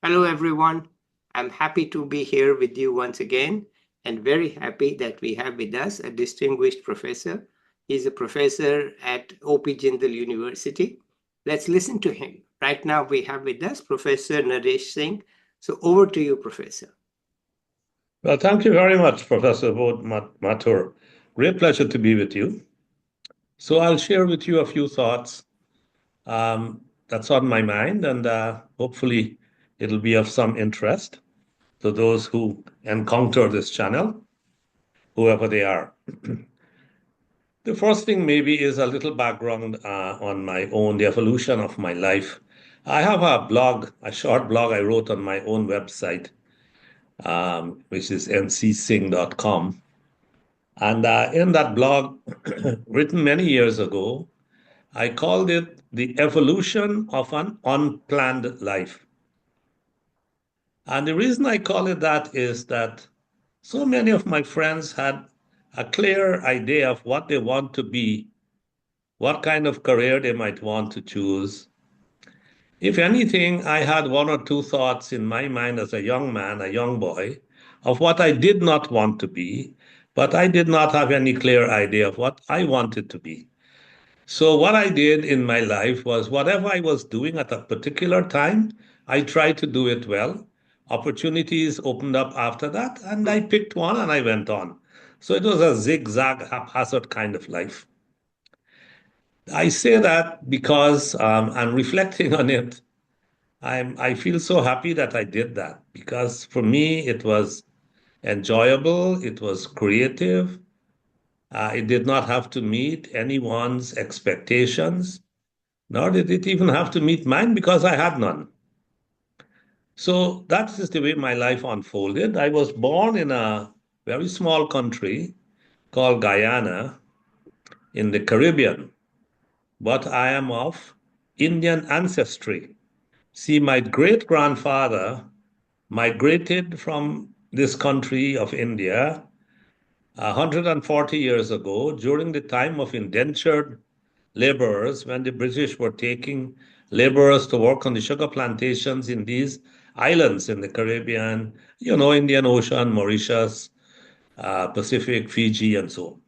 Hello, everyone. I'm happy to be here with you once again, and very happy that we have with us a distinguished professor. He's a professor at OP Jindal University. Let's listen to him. Right now, we have with us Professor Naresh Singh. So, over to you, Professor. Well, thank you very much, Professor Mathur. Great pleasure to be with you. So I'll share with you a few thoughts that's on my mind, and hopefully it'll be of some interest to those who encounter this channel, whoever they are. The first thing maybe is a little background on my own, the evolution of my life. I have a blog, a short blog I wrote on my own website, which is ncsing.com. And in that blog, written many years ago, I called it The Evolution of an Unplanned Life. And the reason I call it that is that so many of my friends had a clear idea of what they want to be, what kind of career they might want to choose. If anything, I had one or two thoughts in my mind as a young man, a young boy, of what I did not want to be, but I did not have any clear idea of what I wanted to be. So, what I did in my life was whatever I was doing at a particular time, I tried to do it well. Opportunities opened up after that, and I picked one and I went on. So, it was a zigzag, haphazard kind of life. I say that because I'm reflecting on it. I feel so happy that I did that because for me it was enjoyable, it was creative. It did not have to meet anyone's expectations, nor did it even have to meet mine because I had none. So that is the way my life unfolded. I was born in a very small country called Guyana in the Caribbean, but I am of Indian ancestry. See, my great grandfather migrated from this country of India 140 years ago during the time of indentured laborers when the British were taking laborers to work on the sugar plantations in these islands in the Caribbean, Indian Ocean, Mauritius, Pacific, Fiji, and so on.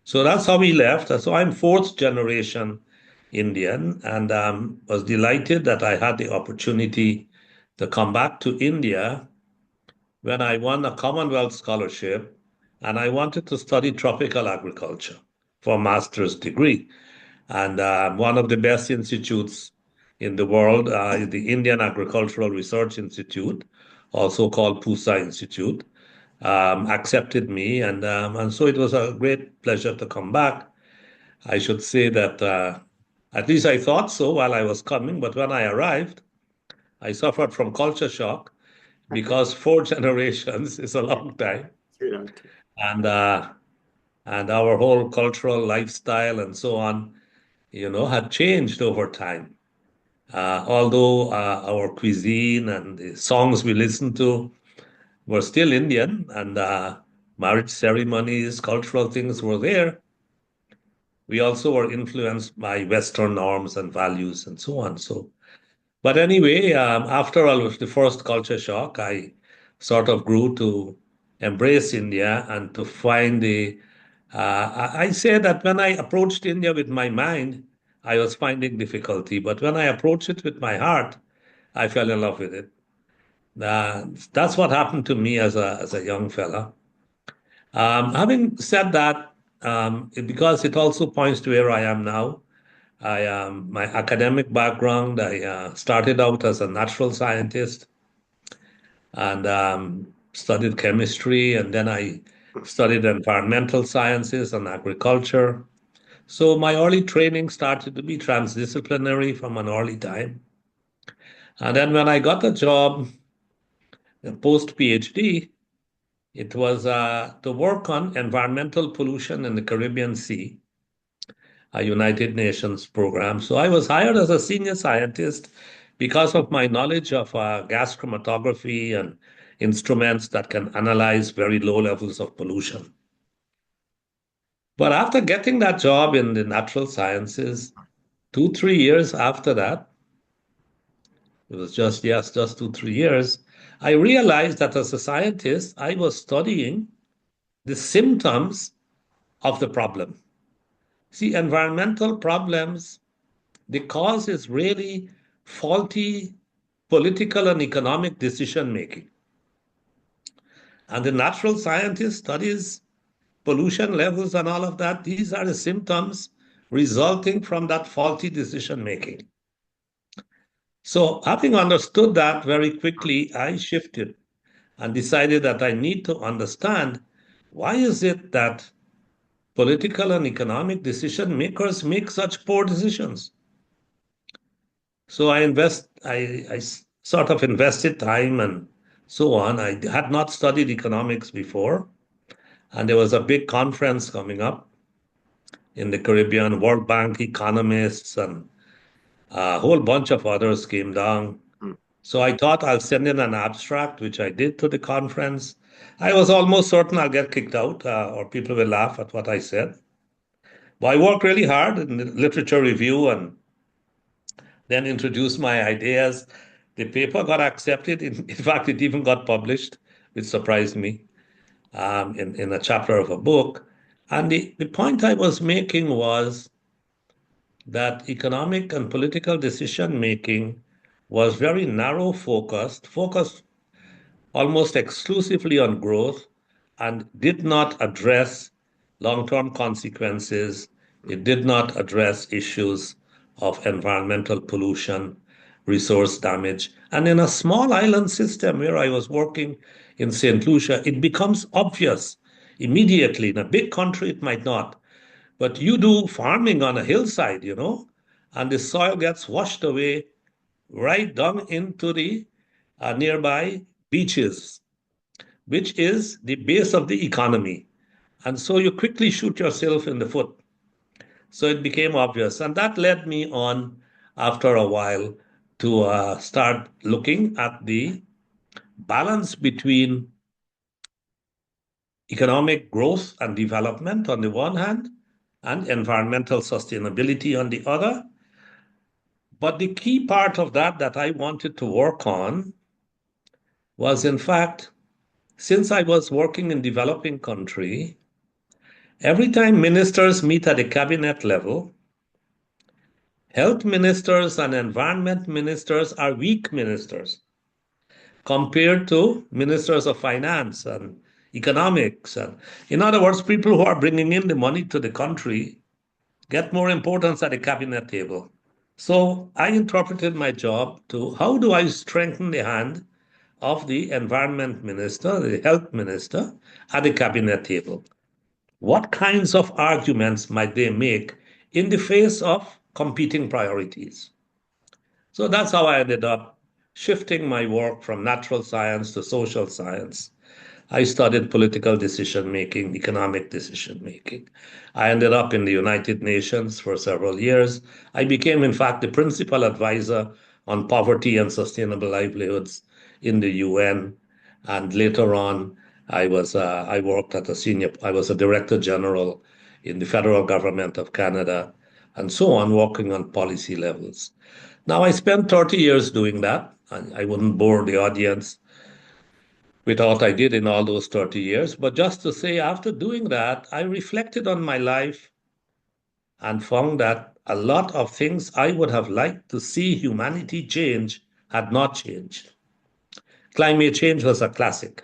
So that's how we left. So I'm fourth generation Indian and was delighted that I had the opportunity to come back to India when I won a Commonwealth scholarship and I wanted to study tropical agriculture for a master's degree. And one of the best institutes in the world is the Indian Agricultural Research Institute, also called PUSA Institute, accepted me. And so it was a great pleasure to come back. I should say that at least I thought so while I was coming, but when I arrived, I suffered from culture shock because four generations is a long time. And and our whole cultural lifestyle and so on, had changed over time. Although our cuisine and the songs we listened to were still Indian and marriage ceremonies, cultural things were there, we also were influenced by Western norms and values and so on. But anyway, after all of the first culture shock, I sort of grew to embrace India and to find I say that when I approached India with my mind, I was finding difficulty. But when I approached it with my heart, I fell in love with it. That's what happened to me as a young fella. Having said that, because it also points to where I am now, my academic background, I started out as a natural scientist and studied chemistry, and then I studied environmental sciences and agriculture. So my early training started to be transdisciplinary from an early time. And then when I got a job post PhD, it was to work on environmental pollution in the Caribbean Sea, a United Nations program. So I was hired as a senior scientist because of my knowledge of gas chromatography and instruments that can analyze very low levels of pollution. But after getting that job in the natural sciences, 2, 3 years after that, it was just, yes, just 2, 3 years, I realized that as a scientist, I was studying the symptoms of the problem. See, environmental problems, the cause is really faulty political and economic decision making. And the natural scientist studies pollution levels and all of that. These are the symptoms resulting from that faulty decision making. So, having understood that very quickly, I shifted and decided that I need to understand why is it that political and economic decision makers make such poor decisions. So I sort of invested time and so on. I had not studied economics before, and there was a big conference coming up in the Caribbean. World Bank economists and a whole bunch of others came down. So I thought I'll send in an abstract, which I did to the conference. I was almost certain I'll get kicked out or people will laugh at what I said. But I worked really hard in the literature review and then introduced my ideas. The paper got accepted. In fact, it even got published, which surprised me, in a chapter of a book. And the point I was making was that economic and political decision making was very narrow focused almost exclusively on growth, and did not address long-term consequences. It did not address issues of environmental pollution, resource damage. And in a small island system where I was working in St. Lucia, it becomes obvious immediately. In a big country, it might not. But you do farming on a hillside, and the soil gets washed away right down into the nearby beaches, which is the base of the economy. And so you quickly shoot yourself in the foot. So it became obvious. And that led me on after a while to start looking at the balance between economic growth and development on the one hand, and environmental sustainability on the other. But the key part of that I wanted to work on was, in fact, since I was working in developing country, every time ministers meet at the cabinet level, health ministers and environment ministers are weak ministers compared to ministers of finance and economics. And in other words, people who are bringing in the money to the country get more importance at the cabinet table. So I interpreted my job to how do I strengthen the hand of the environment minister, the health minister at the cabinet table? What kinds of arguments might they make in the face of competing priorities? So that's how I ended up shifting my work from natural science to social science. I studied political decision making, economic decision making. I ended up in the United Nations for several years. I became, in fact, the principal advisor on poverty and sustainable livelihoods in the UN. And later on, I worked at I was a director general in the federal government of Canada, and so on, working on policy levels. Now, I spent 30 years doing that. I wouldn't bore the audience with what I did in all those 30 years. But just to say, after doing that, I reflected on my life and found that a lot of things I would have liked to see humanity change had not changed. Climate change was a classic.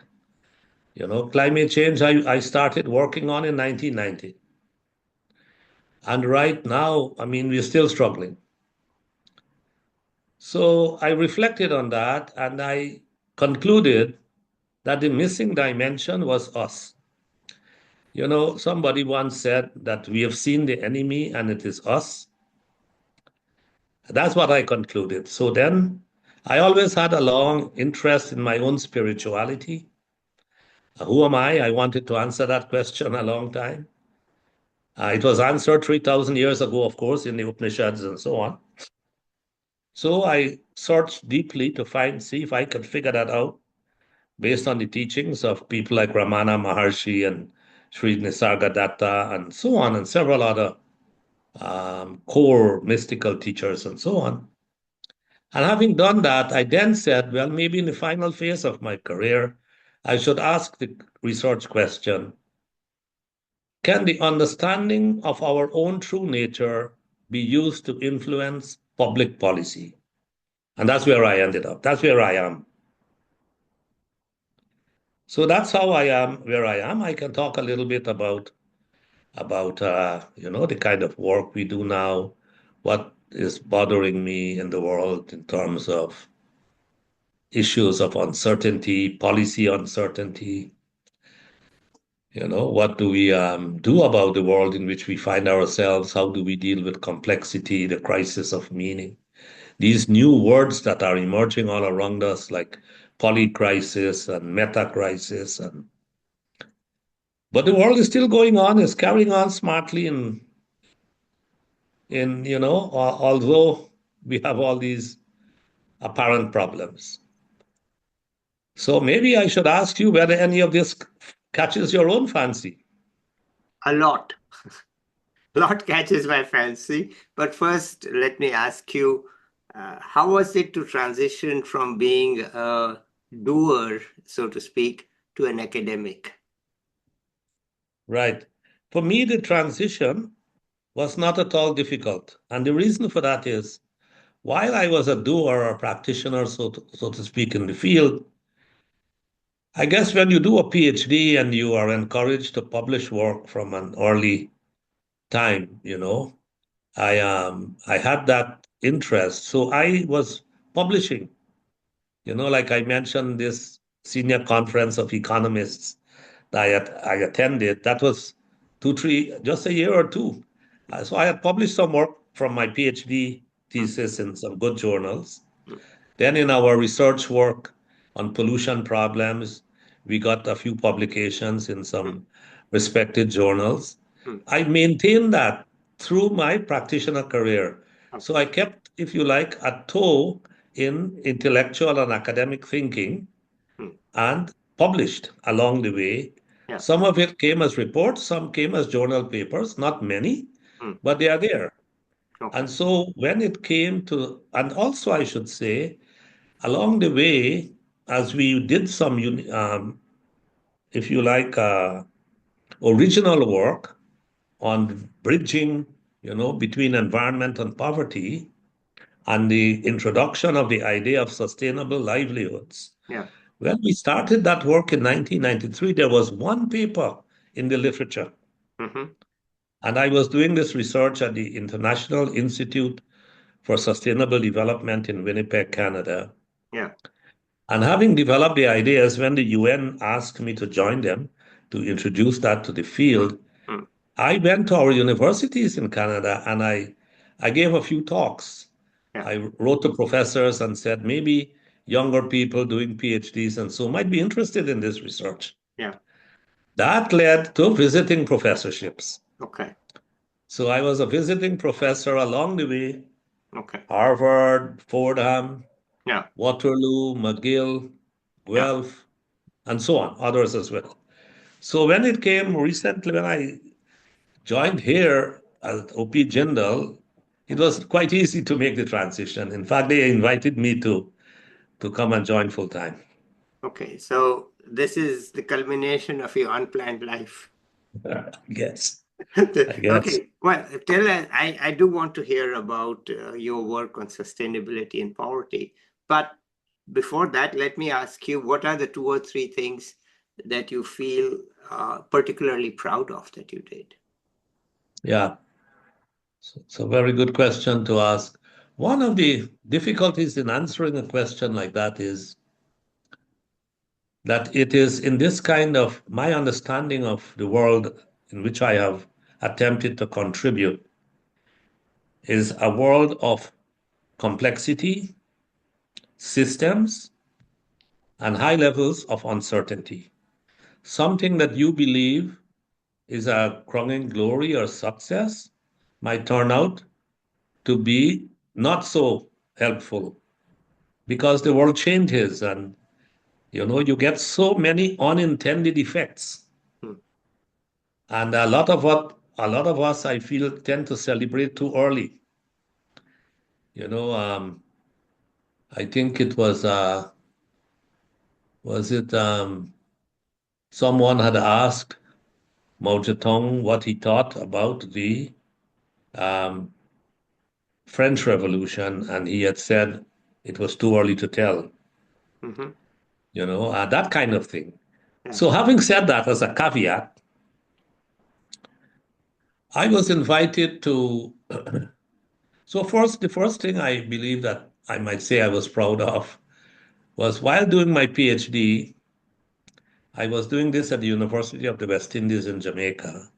Climate change I started working on in 1990. And right now, I mean, we're still struggling. So I reflected on that and I concluded that the missing dimension was us. Somebody once said that we have seen the enemy and it is us. That's what I concluded. So then I always had a long interest in my own spirituality. Who am I? I wanted to answer that question a long time. It was answered 3,000 years ago, of course, in the Upanishads and so on. So I searched deeply to see if I could figure that out based on the teachings of people like Ramana Maharshi and Sri Nisargadatta and so on, and several other core mystical teachers and so on. And having done that, I then said, well, maybe in the final phase of my career, I should ask the research question, can the understanding of our own true nature be used to influence public policy? And that's where I ended up. That's where I am. So that's how I am where I am. I can talk a little bit about the kind of work we do now, what is bothering me in the world in terms of issues of uncertainty, policy uncertainty. What do we do about the world in which we find ourselves? How do we deal with complexity, the crisis of meaning? These new words that are emerging all around us, like polycrisis and meta-crisis, but the world is still going on, is carrying on smartly, although we have all these apparent problems. So maybe I should ask you whether any of this catches your own fancy. A lot. A lot catches my fancy. But first, let me ask you, how was it to transition from being a doer, so to speak, to an academic? Right. For me, the transition was not at all difficult. And the reason for that is, while I was a doer or practitioner, so to speak, in the field, I guess when you do a PhD and you are encouraged to publish work from an early time, I had that interest. So I was publishing, like I mentioned, this senior conference of economists that I attended. That was just a year or two. So I had published some work from my PhD Mm, thesis in some good journals. mm, Then in our research work on pollution problems, we got a few publications in mm, some respected journals. mm. I maintained that through my practitioner career. So Okay. I kept, if you like, a toe in intellectual and academic thinking Mm, and published along the way. yeah. Some of it came as reports, some came as journal papers, not many, Mm, but they are there. okay. And so when it came to, and also I should say, along the way, as we did some, if you like, original work on bridging, between environment and poverty, and the introduction of the idea of sustainable livelihoods. Yeah. When we started that work in 1993, there was one paper in the literature. Mm-hmm. And I was doing this research at the International Institute for Sustainable Development in Winnipeg, Canada. Yeah. And having developed the ideas, when the UN asked me to join them to introduce that to the Mm, field, mm, I went to our universities in Canada and I gave a few talks. yeah. I wrote to professors and said maybe younger people doing PhDs and so might be interested in this research. Yeah. That led to visiting professorships. Okay. So I was a visiting professor along the way, Okay. Harvard, Fordham, Yeah. Waterloo, McGill, Yeah. Guelph, and so on, others as well. So when it came recently, when I joined here at OP JIndal, it was quite easy to make the transition. In fact, they invited me to come and join full time. Okay. So this is the culmination of your unplanned life. Yes, I guess. Okay, well, tell us, I do want to hear about your work on sustainability and poverty. But before that, let me ask you, what are the two or three things that you feel particularly proud of that you did? Yeah, so it's a very good question to ask. One of the difficulties in answering a question like that is that it is in this kind of my understanding of the world in which I have attempted to contribute is a world of complexity, systems, and high levels of uncertainty. Something that you believe is a crowning glory or success might turn out to be not so helpful because the world changes and you get so many unintended effects. Hmm, And a lot of us, I feel, tend to celebrate too early. You know, um, I think it was it someone had asked Mao Zedong what he thought about the um, French Revolution, and he had said it was too early to tell, Mm-hmm. that kind of thing. Yeah. So, having said that as a caveat, I was invited to. So, the first thing I believe that I might say I was proud of was while doing my PhD, I was doing this at the University of the West Indies in Jamaica.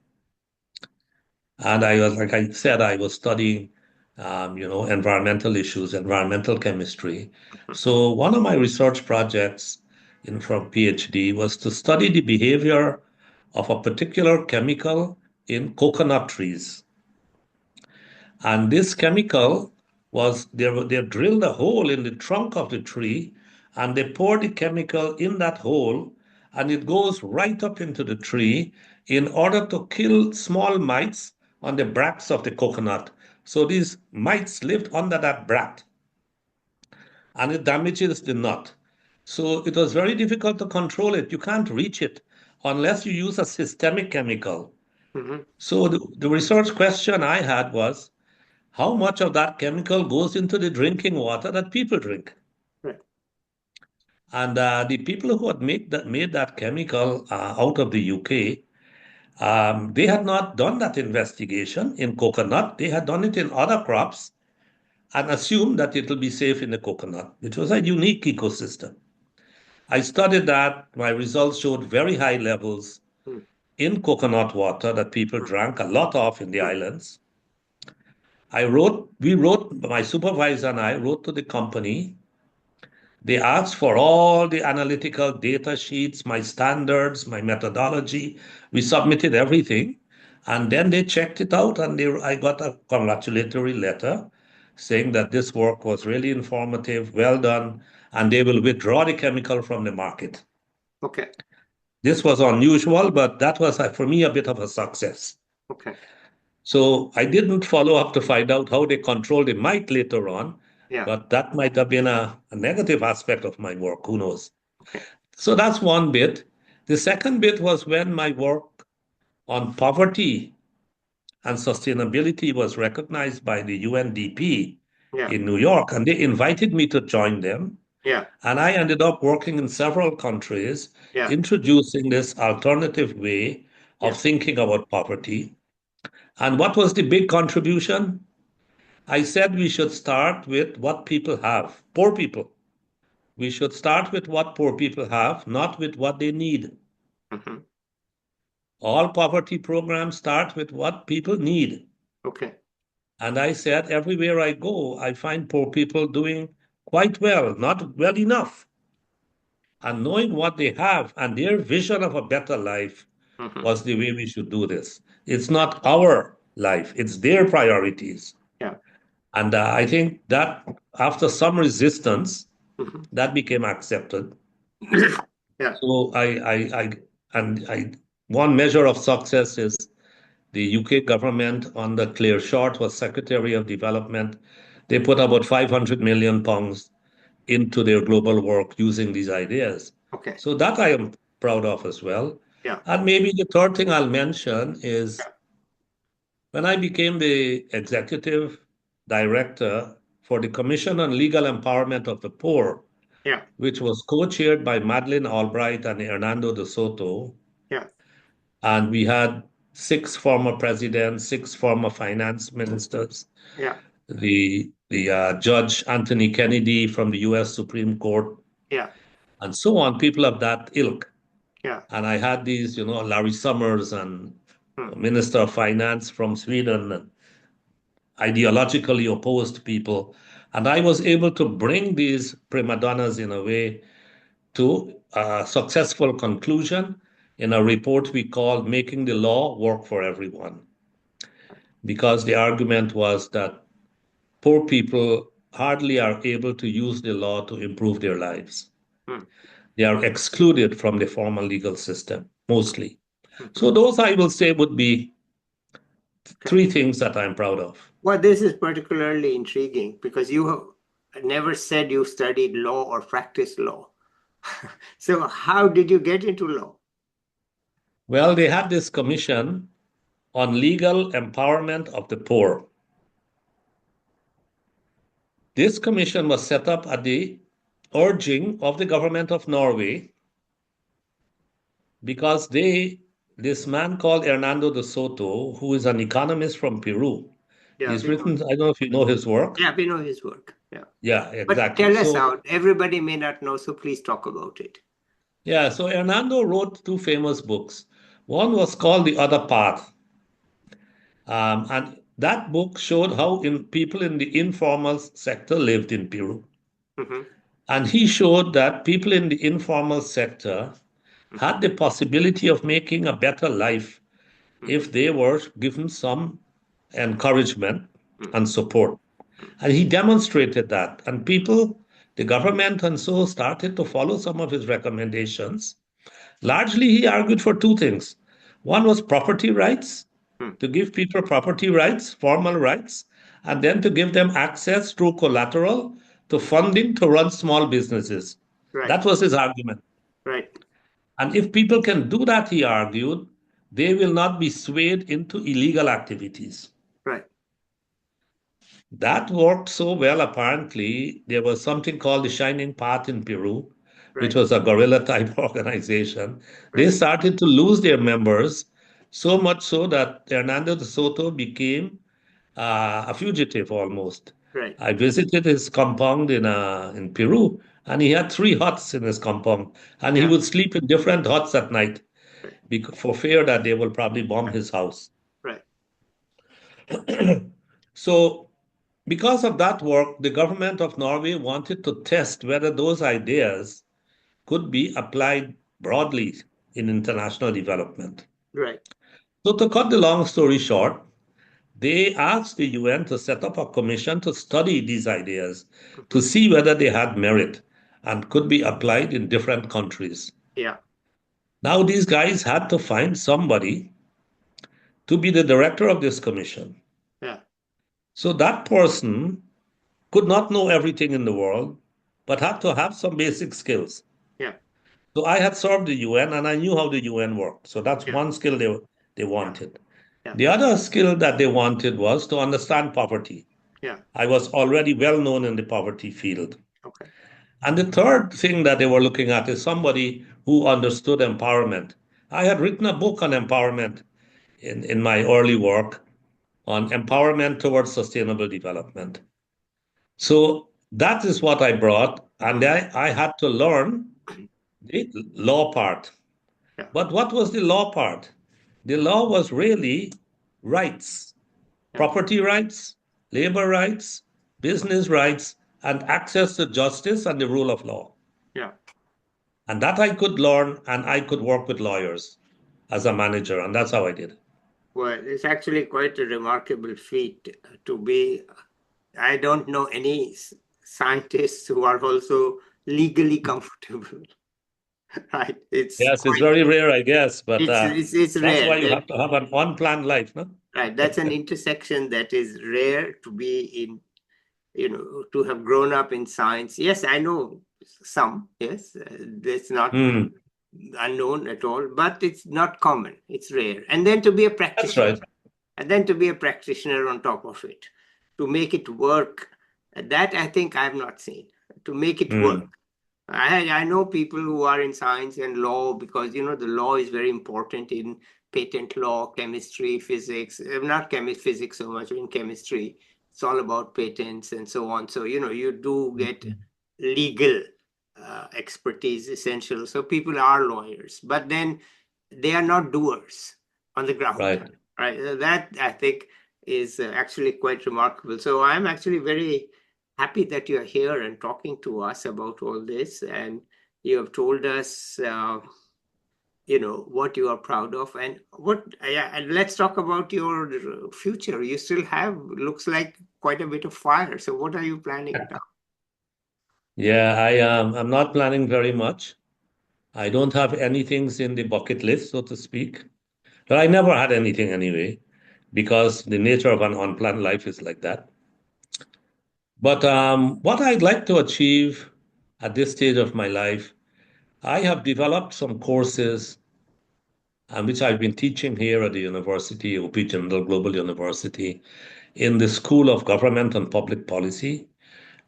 And I was, like I said, I was studying, environmental issues, environmental chemistry. So one of my research projects from PhD was to study the behavior of a particular chemical in coconut trees. And this chemical was, they drilled a hole in the trunk of the tree and they poured the chemical in that hole and it goes right up into the tree in order to kill small mites on the bracts of the coconut. So these mites lived under that bract and it damages the nut. So it was very difficult to control it. You can't reach it unless you use a systemic chemical. Mm-hmm. So the research question I had was, how much of that chemical goes into the drinking water that people drink? Right. And the people who had made that chemical out of the UK, they had not done that investigation in coconut. They had done it in other crops and assumed that it will be safe in the coconut, which was a unique ecosystem. I studied that. My results showed very high levels Mm-hmm. in coconut water that people drank a lot of in the Mm-hmm. islands. My supervisor and I wrote to the company. They asked for all the analytical data sheets, my standards, my methodology. We submitted everything. And then they checked it out, and I got a congratulatory letter saying that this work was really informative, well done, and they will withdraw the chemical from the market. Okay. This was unusual, but that was, for me, a bit of a success. Okay. So I didn't follow up to find out how they controlled the mite later on, Yeah. but that might have been a negative aspect of my work. Who knows? Okay. So that's one bit. The second bit was when my work on poverty and sustainability was recognized by the UNDP Yeah. in New York, and they invited me to join them. Yeah. And I ended up working in several countries, Yeah. introducing this alternative way Yeah. of thinking about poverty. And what was the big contribution? I said we should start with what people have, poor people. We should start with what poor people have, not with what they need. Mm-hmm. All poverty programs start with what people need. Okay. And I said, everywhere I go, I find poor people doing quite well, not well enough. And knowing what they have and their vision of a better life Mm-hmm. was the way we should do this. It's not our life, it's their priorities. Yeah. And I think that after some resistance, Mm-hmm. that became accepted. Yeah. So one measure of success is the UK government under Claire Short was Secretary of Development. They put about 500 million pounds into their global work using these ideas. Okay. So that I am proud of as well. Yeah. And maybe the third thing I'll mention is Yeah. when I became the executive director for the Commission on Legal Empowerment of the Poor, Yeah. which was co-chaired by Madeleine Albright and Hernando de Soto. Yeah. And we had 6 former presidents, 6 former finance ministers, Yeah. the Judge Anthony Kennedy from the U.S. Supreme Court, Yeah. and so on, people of that ilk. Yeah. And I had these, Larry Summers and Hmm. Minister of Finance from Sweden, and ideologically opposed people. And I was able to bring these prima donnas in a way to a successful conclusion in a report we called Making the Law Work for Everyone. Because the argument was that poor people hardly are able to use the law to improve their lives. Hmm. They are excluded from the formal legal system, mostly. Mm-hmm. So, those I will say would be Okay. 3 things that I'm proud of. Well, this is particularly intriguing because you never said you studied law or practiced law. So how did you get into law? Well, they had this commission on legal empowerment of the poor. This commission was set up at the urging of the government of Norway because this man called Hernando de Soto, who is an economist from Peru, Yeah, he's written, I don't know if you know his work. yeah, we know his work. Yeah. Yeah, But exactly. tell us So, out. Everybody may not know, so please talk about it. yeah, so Hernando wrote two famous books. One was called The Other Path. And that book showed how people in the informal sector lived in Peru. Mm-hmm. And he showed that people in the informal sector Mm-hmm. had the possibility of making a better life Mm-hmm. if they were given some encouragement Mm-hmm. and support. And he demonstrated that. And people, the government and so started to follow some of his recommendations. Largely, he argued for two things. One was property rights, Mm-hmm. to give people property rights, formal rights, and then to give them access through collateral to funding to run small businesses. Right, That was his argument. right, And if people can do that, he argued, they will not be swayed into illegal activities. right, That worked so well, apparently. There was something called the Shining Path in Peru, which right, was a guerrilla type organization. They right, started to lose their members, so much so that Hernando de Soto became a fugitive almost. right. I visited his compound in Peru, and he had three huts in his compound, and he Yeah, would sleep in different huts at night right, for fear that they will probably bomb his house. right, So, because of that work, the government of Norway wanted to test whether those ideas could be applied broadly in international development. right. So, to cut the long story short, they asked the UN to set up a commission to study these ideas to Mm-hmm. see whether they had merit and could be applied in different countries. Yeah, Now, these guys had to find somebody to be the director of this commission. yeah, So, that person could not know everything in the world, but had to have some basic skills. yeah, So I had served the UN and I knew how the UN worked. So that's yeah, one skill they yeah, wanted. yeah, The other skill that they wanted was to understand poverty. yeah. I was already well known in the poverty field. Okay. And the third thing that they were looking at is somebody who understood empowerment. I had written a book on empowerment in my early work on empowerment towards sustainable development. So that is what I brought, and Mm-hmm. I had to learn the law part. Yeah, But what was the law part? The law was really rights, yeah, property rights, labor rights, business rights, and access to justice and the rule of law. yeah. And that I could learn, and I could work with lawyers as a manager, and that's how I did it. Well, it's actually quite a remarkable feat to be. I don't know any scientists who are also legally comfortable, right? It's Yes, it's quite, very rare, I guess, but it's that's rare. why you have to have an unplanned life, no? Right, that's an intersection that is rare to be in, to have grown up in science. Yes, I know some, yes, that's not Hmm, unknown at all, but it's not common, it's rare. And then to be a that's practitioner, right. and then to be a practitioner on top of it, to make it work, that I think I've not seen, to make it work. Hmm, I know people who are in science and law because the law is very important in patent law, chemistry, physics. Not physics so much in chemistry. It's all about patents and so on. So you do get legal expertise essential. So people are lawyers, but then they are not doers on the ground. right. Right? That I think is actually quite remarkable. So I'm actually very happy that you're here and talking to us about all this, and you have told us what you are proud of and what. Yeah, and let's talk about your future. You still have, looks like, quite a bit of fire, so what are you planning now? Yeah, I'm not planning very much. I don't have anything in the bucket list, so to speak. But I never had anything anyway, because the nature of an unplanned life is like that. But what I'd like to achieve at this stage of my life, I have developed some courses which I've been teaching here at the university, OP JIndal Global University, in the School of Government and Public Policy.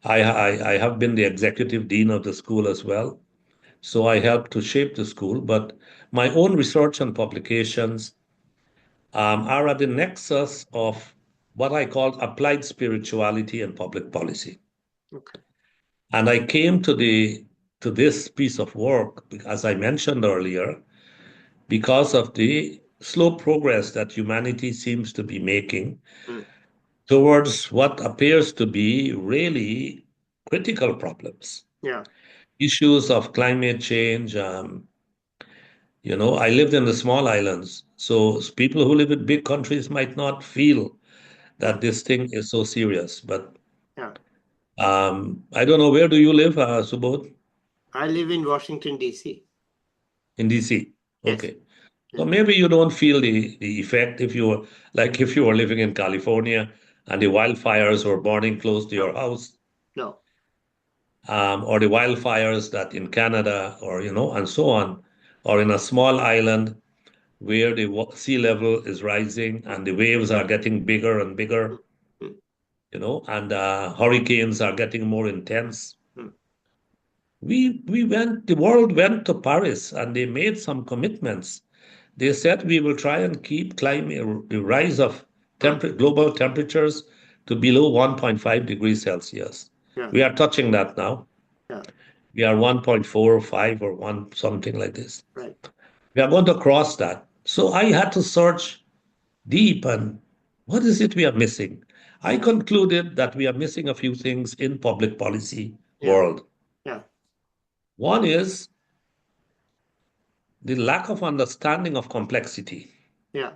I have been the executive dean of the school as well. So I help to shape the school, but my own research and publications are at the nexus of what I call applied spirituality and public policy. Okay. And I came to this piece of work, as I mentioned earlier, because of the slow progress that humanity seems to be making Mm. towards what appears to be really critical problems. Yeah. Issues of climate change. I lived in the small islands, so people who live in big countries might not feel Yeah. that this thing is so serious. But Yeah. I don't know, where do you live, Subodh? I live in Washington, D.C. In DC. Yes. Okay. Yeah. So maybe you don't feel the effect if you were like if you were living in California and the wildfires were burning close to your No. house, No. or the wildfires that in Canada or and so on, or in a small island where the sea level is rising Mm. and the waves are getting bigger and Mm. bigger, Mm. and hurricanes are getting more intense. Mm. The world went to Paris and they made some commitments. They said we will try and keep the rise of Mm. global temperatures to below 1.5 degrees Celsius. Yeah. We are touching that now. Yeah. We are 1.4 or 5 or 1, something like this. Right. We are going to cross that. So I had to search deep and what is it we are missing? I concluded that we are missing a few things in public policy Yeah. world. Yeah. One is the lack of understanding of complexity. Yeah.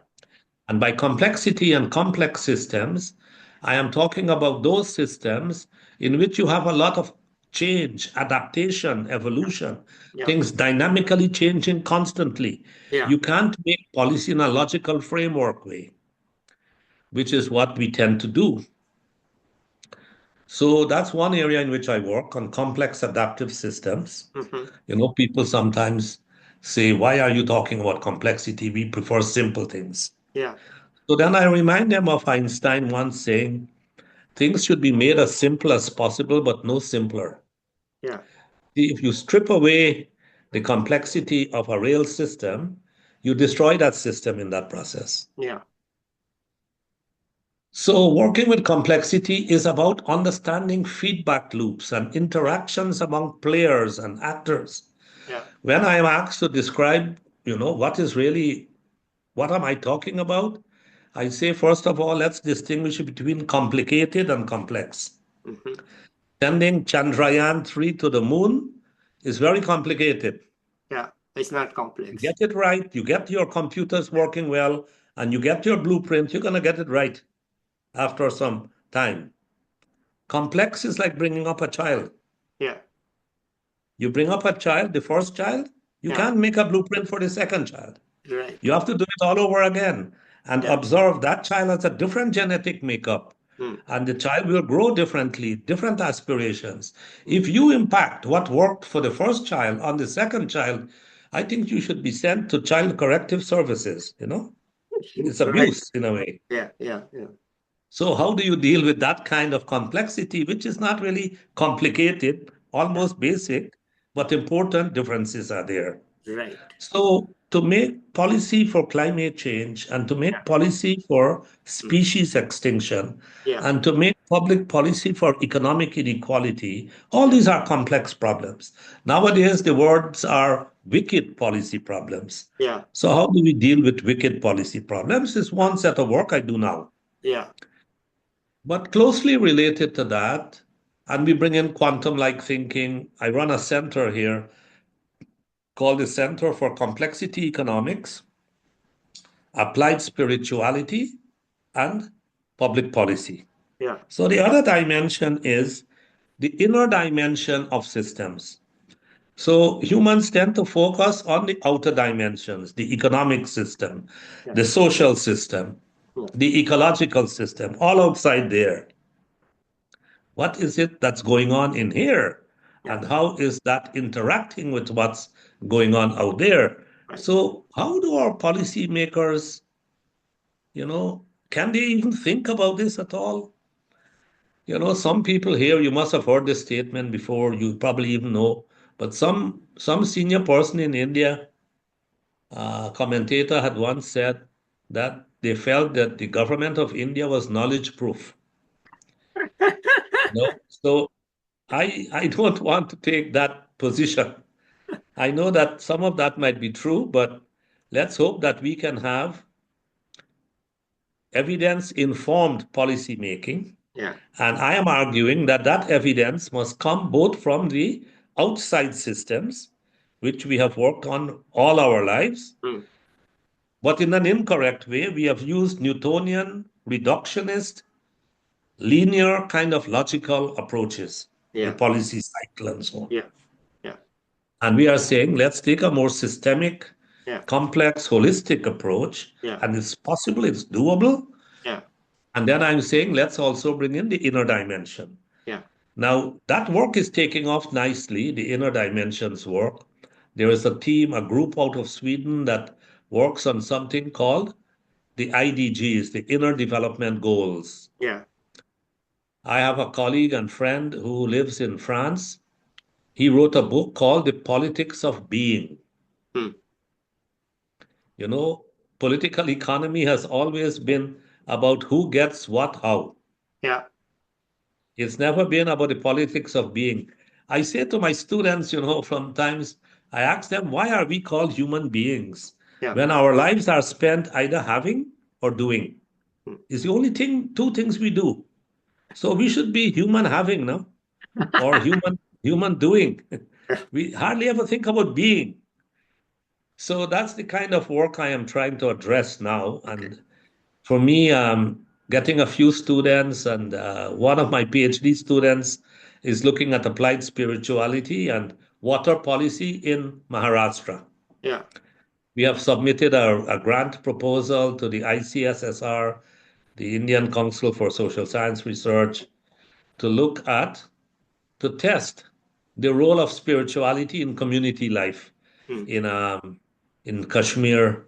And by complexity and complex systems, I am talking about those systems in which you have a lot of change, adaptation, evolution, Yeah. things dynamically changing constantly. Yeah. You can't make policy in a logical framework way, which is what we tend to do. So that's one area in which I work on complex adaptive systems. Mm-hmm. People sometimes say, why are you talking about complexity? We prefer simple things. Yeah. So then I remind them of Einstein once saying, things should be made as simple as possible, but no simpler. Yeah. See, if you strip away the complexity of a real system, you destroy that system in that process. Yeah. So, working with complexity is about understanding feedback loops and interactions among players and actors. Yeah. When I am asked to describe, what am I talking about? I say, first of all, let's distinguish between complicated and complex. Mm-hmm. Sending Chandrayaan 3 to the moon is very complicated. Yeah. It's not You complex. get it right, you get your computers working well, and you get your blueprint, you're going to get it right after some time. Complex is like bringing up a child. Yeah. You bring up a child, the first child, you Yeah. can't make a blueprint for the second child. Right. You have to do it all over again and Yeah. observe that child has a different genetic makeup. Mm. And the child will grow differently, different aspirations. If you impact what worked for the first child on the second child, I think you should be sent to child corrective services. It's Right. abuse in a way. Yeah. Yeah. Yeah. So, how do you deal with that kind of complexity, which is not really complicated, almost basic, but important differences are there? Right. So, to make policy for climate change and to Yeah. make policy for Mm. species extinction Yeah. and to make public policy for economic inequality, all Yeah. these are complex problems. Nowadays, the words are wicked policy problems. Yeah. So, how do we deal with wicked policy problems? Is one set of work I do now. Yeah. But closely related to that, and we bring in quantum-like thinking. I run a center here called the Center for Complexity Economics, Applied Spirituality, and Public Policy. Yeah. So the other dimension is the inner dimension of systems. So humans tend to focus on the outer dimensions, the economic system, Yeah. the social system, Yeah. the ecological system, all outside there. what is it that's going on in here? Yeah. And how is that interacting with what's going on out there? Right. So how do our policymakers, can they even think about this at all? Some people here, you must have heard this statement before, you probably even know, but some senior person in India, commentator had once said that they felt that the government of India was knowledge proof. So I don't want to take that position. I know that some of that might be true, but let's hope that we can have evidence-informed policy making. Yeah. And I am arguing that that evidence must come both from the outside systems, which we have worked on all our lives, Mm. but in an incorrect way. We have used Newtonian, reductionist, linear kind of logical approaches Yeah. in policy cycle and so on. Yeah. Yeah. And we are saying, let's take a more systemic, Yeah. complex, holistic approach. Yeah. And it's possible, it's doable. Yeah. And then I'm saying, let's also bring in the inner dimension. Yeah. Now, that work is taking off nicely, the inner dimensions work. There is a team, a group out of Sweden that works on something called the IDGs, the Inner Development Goals. Yeah. I have a colleague and friend who lives in France. He wrote a book called The Politics of Being. Mm. Political economy has always been about who gets what, how. Yeah. It's never been about the politics of being. I say to my students, from times, I ask them, why are we called human beings? Yeah. When our lives are spent either having or doing. Mm. It's the only two things we do. So we should be human having, no? Or human doing. We hardly ever think about being. So that's the kind of work I am trying to address now. Okay. And for me, getting a few students, and one of my PhD students is looking at applied spirituality and water policy in Maharashtra. Yeah. We have submitted a grant proposal to the ICSSR, the Indian Council for Social Science Research, to test the role of spirituality in community life Mm. in Kashmir,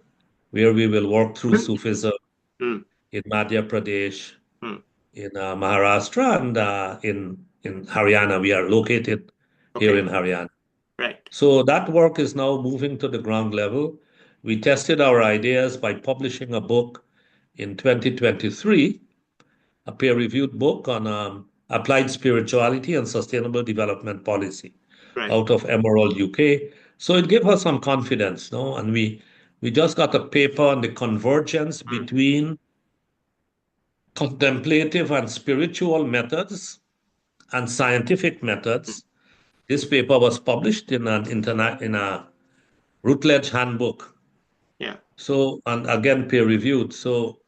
where we will work through Sufism, Mm. in Madhya Pradesh, Mm. in Maharashtra, and in Haryana. We are located here Okay. in Haryana. Right. So that work is now moving to the ground level. We tested our ideas by publishing a book in 2023, a peer-reviewed book on applied spirituality and sustainable development policy Right. out of Emerald, UK. So it gave us some confidence, no? And we just got a paper on the convergence Mm. between contemplative and spiritual methods and scientific Mm. methods. This paper was published in a Routledge handbook. Yeah. So, and again, peer reviewed. So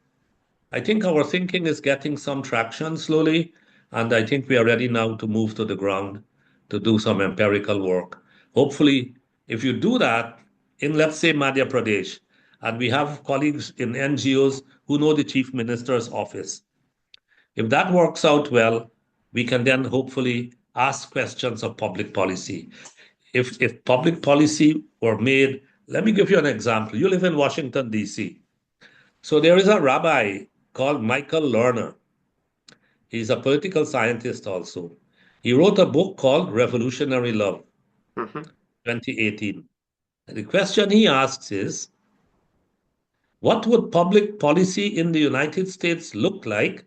I think our thinking is getting some traction slowly, and I think we are ready now to move to the ground to do some empirical work. Hopefully, if you do that in, let's say, Madhya Pradesh, and we have colleagues in NGOs who know the Chief Minister's office, if that works out well, we can then hopefully ask questions of public policy. If public policy were made, let me give you an example. You live in Washington, D.C. So there is a rabbi called Michael Lerner. He's a political scientist also. He wrote a book called Revolutionary Love, Mm-hmm. 2018. And the question he asks is, what would public policy in the United States look like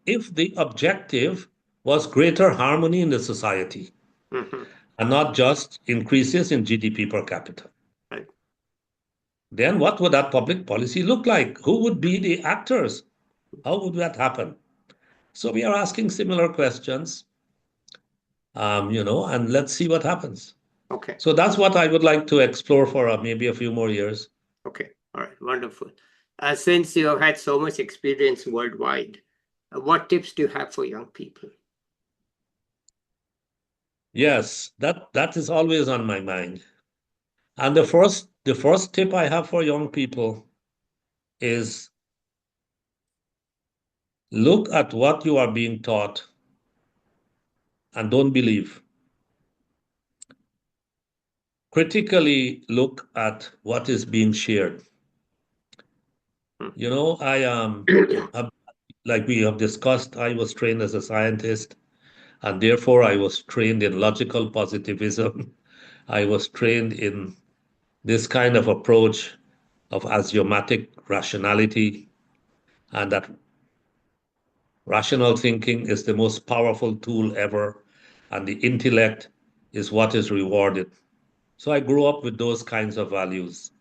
if the objective was greater harmony in the society Mm-hmm. and not just increases in GDP per capita? Right. Then what would that public policy look like? Who would be the actors? How would that happen? So we are asking similar questions, and let's see what happens. Okay. So that's what I would like to explore for maybe a few more years. Okay. All right. Wonderful. Since you have had so much experience worldwide, what tips do you have for young people? Yes, that is always on my mind. And the first tip I have for young people is look at what you are being taught and don't believe. Critically look at what is being shared. You know, like we have discussed, I was trained as a scientist, and therefore I was trained in logical positivism. I was trained in this kind of approach of axiomatic rationality, and that rational thinking is the most powerful tool ever, and the intellect is what is rewarded. So I grew up with those kinds of values.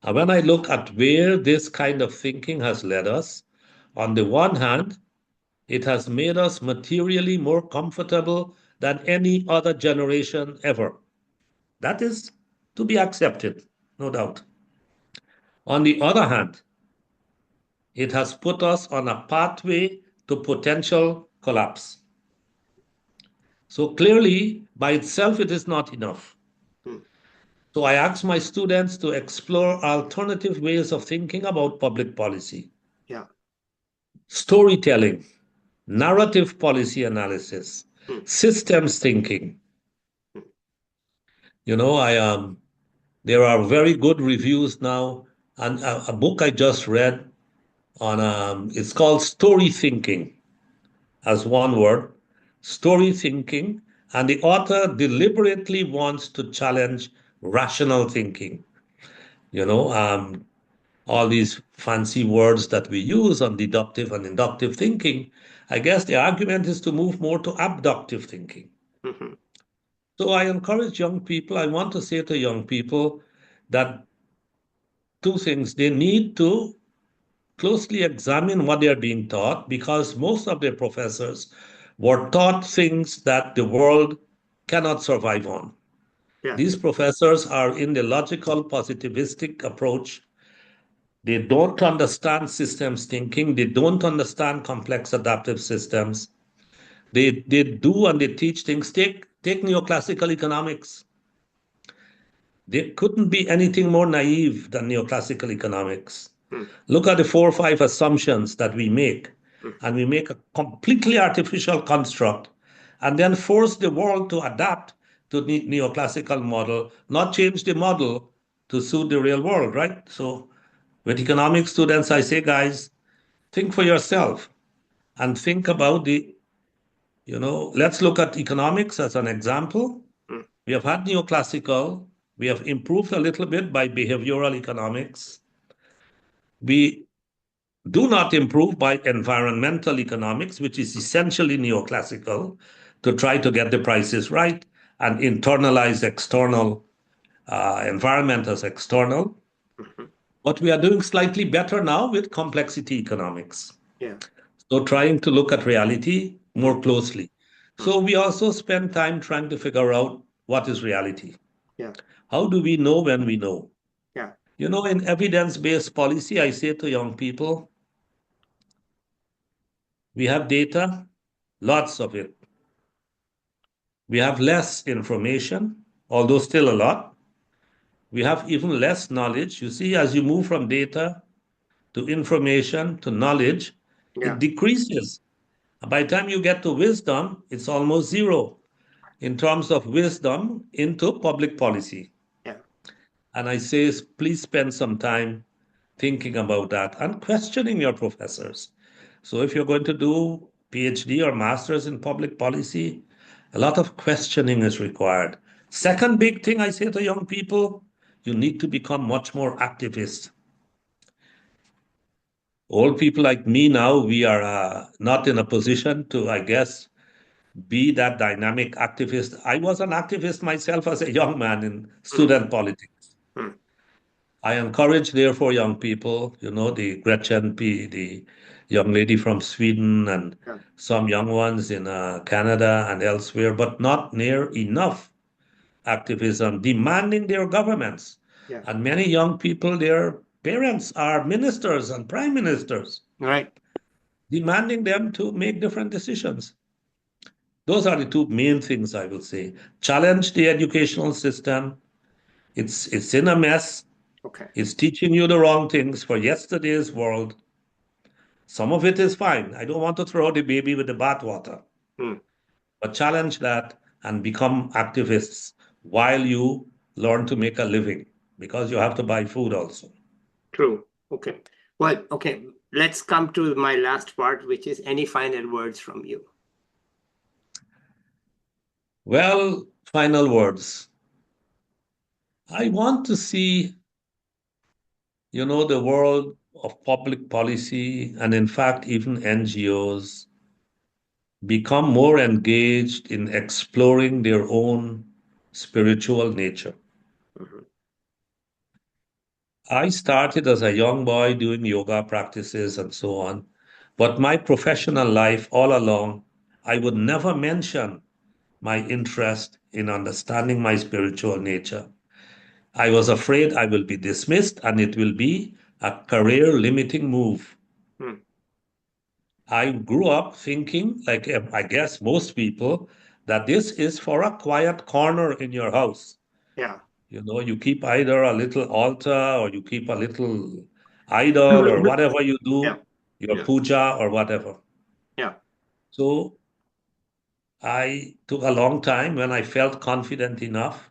And when I look at where this kind of thinking has led us, on the one hand, it has made us materially more comfortable than any other generation ever. That is to be accepted, no doubt. On the other hand, it has put us on a pathway to potential collapse. So clearly, by itself, it is not enough. Mm. So I ask my students to explore alternative ways of thinking about public policy, Yeah. storytelling, narrative policy analysis, Mm. systems thinking. Mm. You know, there are very good reviews now, and a book I just read on it's called Story Thinking, as one word, story thinking, and the author deliberately wants to challenge rational thinking. You know, all these fancy words that we use on deductive and inductive thinking. I guess the argument is to move more to abductive thinking. Mhm. So I encourage young people, I want to say to young people that two things. They need to closely examine what they are being taught because most of their professors were taught things that the world cannot survive on. Yeah. These professors are in the logical positivistic approach. They don't understand systems thinking. They don't understand complex adaptive systems. They do and they teach things. Take neoclassical economics. There couldn't be anything more naive than neoclassical economics. Mm. Look at the 4 or 5 assumptions that we make, Mm. and we make a completely artificial construct, and then force the world to adapt to the neoclassical model, not change the model to suit the real world, right? So, with economics students, I say, guys, think for yourself and think about let's look at economics as an example. Mm. We have had neoclassical, we have improved a little bit by behavioral economics. We do not improve by environmental economics, which is essentially neoclassical, to try to get the prices right and internalize external environment as external. Mhm. But we are doing slightly better now with complexity economics. Yeah. So trying to look at reality Mm. more closely. Mm. So we also spend time trying to figure out what is reality. Yeah. How do we know when we know? Yeah. You know, in evidence-based policy, I say to young people, we have data, lots of it. We have less information, although still a lot. We have even less knowledge. You see, as you move from data to information to knowledge, Yeah. it decreases. By the time you get to wisdom, it's almost zero in terms of wisdom into public policy. Yeah. And I say, please spend some time thinking about that and questioning your professors. So if you're going to do PhD or masters in public policy, a lot of questioning is required. Second big thing I say to young people, you need to become much more activist. Old people like me now, we are not in a position to, I guess, be that dynamic activist. I was an activist myself as a young man in Mm. student politics. Mm. I encourage, therefore, young people, the Gretchen P., the young lady from Sweden, and Yeah. some young ones in Canada and elsewhere, but not near enough activism demanding their governments. Yeah. And many young people, their parents are ministers and prime ministers, Right. demanding them to make different decisions. Those are the two main things I will say. Challenge the educational system. It's in a mess. Okay. It's teaching you the wrong things for yesterday's world. Some of it is fine. I don't want to throw the baby with the bathwater. Mm. but challenge that and become activists while you learn to make a living because you have to buy food also. True. Okay. Well, okay. Let's come to my last part, which is any final words from you. Well, final words. I want to see, the world of public policy and, in fact, even NGOs become more engaged in exploring their own spiritual nature. Mhm. I started as a young boy doing yoga practices and so on, but my professional life all along, I would never mention my interest in understanding my spiritual nature. I was afraid I will be dismissed and it will be a career limiting move. Hmm. I grew up thinking, like I guess most people, that this is for a quiet corner in your house. Yeah. You keep either a little altar or you keep a little idol or whatever you Yeah. do, your Yeah. puja or whatever. Yeah. So I took a long time when I felt confident enough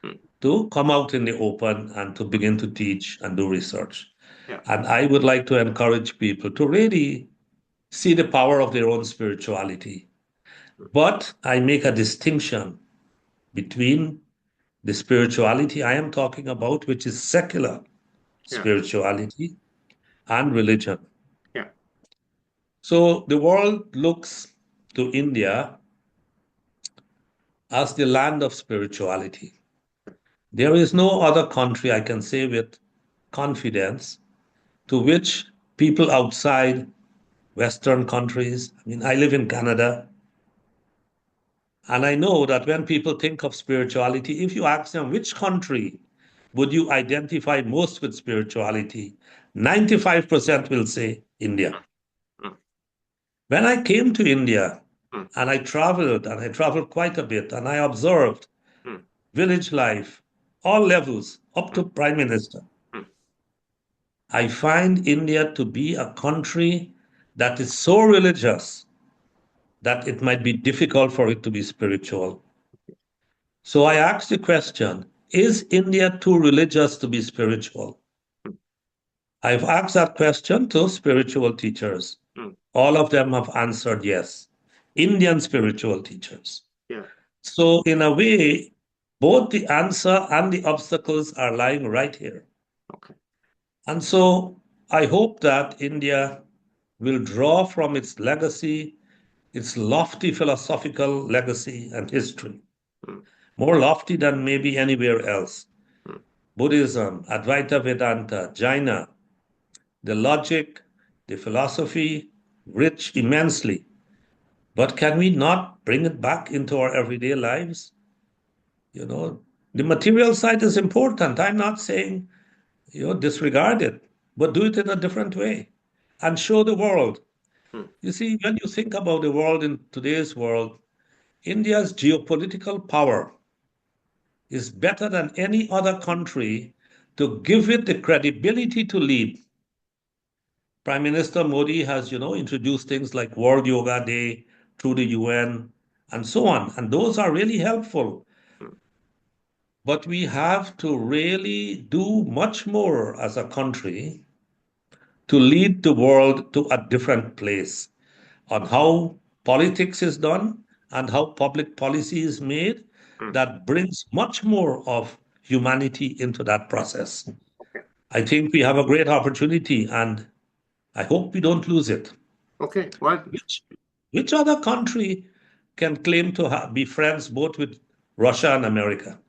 Hmm. to come out in the open and to begin to teach and do research. Yeah. And I would like to encourage people to really see the power of their own spirituality. But I make a distinction between the spirituality I am talking about, which is secular Yeah. spirituality, and religion. Yeah. So the world looks to India as the land of spirituality. There is no other country I can say with confidence to which people outside Western countries, I mean, I live in Canada, and I know that when people think of spirituality, if you ask them which country would you identify most with spirituality, 95% will say India. Hmm. When I came to India Hmm. and I traveled quite a bit, and I observed Hmm. village life, all levels, up Hmm. to Prime Minister, Hmm. I find India to be a country that is so religious that it might be difficult for it to be spiritual. So I asked the question, is India too religious to be spiritual? Hmm. I've asked that question to spiritual teachers. Hmm. All of them have answered yes. Indian spiritual teachers. Yeah. So, in a way, both the answer and the obstacles are lying right here. Okay. And so, I hope that India will draw from its legacy, its lofty philosophical legacy and history, Hmm. more lofty than maybe anywhere else. Hmm. Buddhism, Advaita Vedanta, Jaina, the logic, the philosophy, rich immensely. But can we not bring it back into our everyday lives? You know, the material side is important. I'm not saying, disregard it, but do it in a different way and show the world. Hmm. You see, when you think about the world in today's world, India's geopolitical power is better than any other country to give it the credibility to lead. Prime Minister Modi has, introduced things like World Yoga Day through the UN and so on. And those are really helpful. Hmm. But we have to really do much more as a country to lead the world to a different place on how politics is done and how public policy is made Hmm. that brings much more of humanity into that process. Okay. I think we have a great opportunity and I hope we don't lose it. Okay. Well, Which, which other country can claim to be friends both with Russia and America?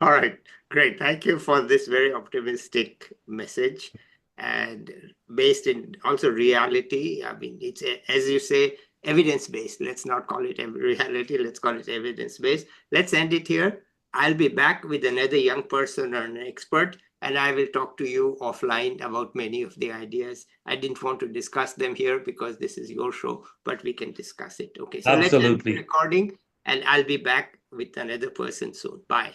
all right. Great. Thank you for this very optimistic message and based in also reality. I mean, it's as you say, evidence based. Let's not call it reality. Let's call it evidence based. Let's end it here. I'll be back with another young person or an expert, and I will talk to you offline about many of the ideas. I didn't want to discuss them here because this is your show, but we can discuss it. Okay. So let's end the Absolutely. recording, and I'll be back with another person soon. Bye.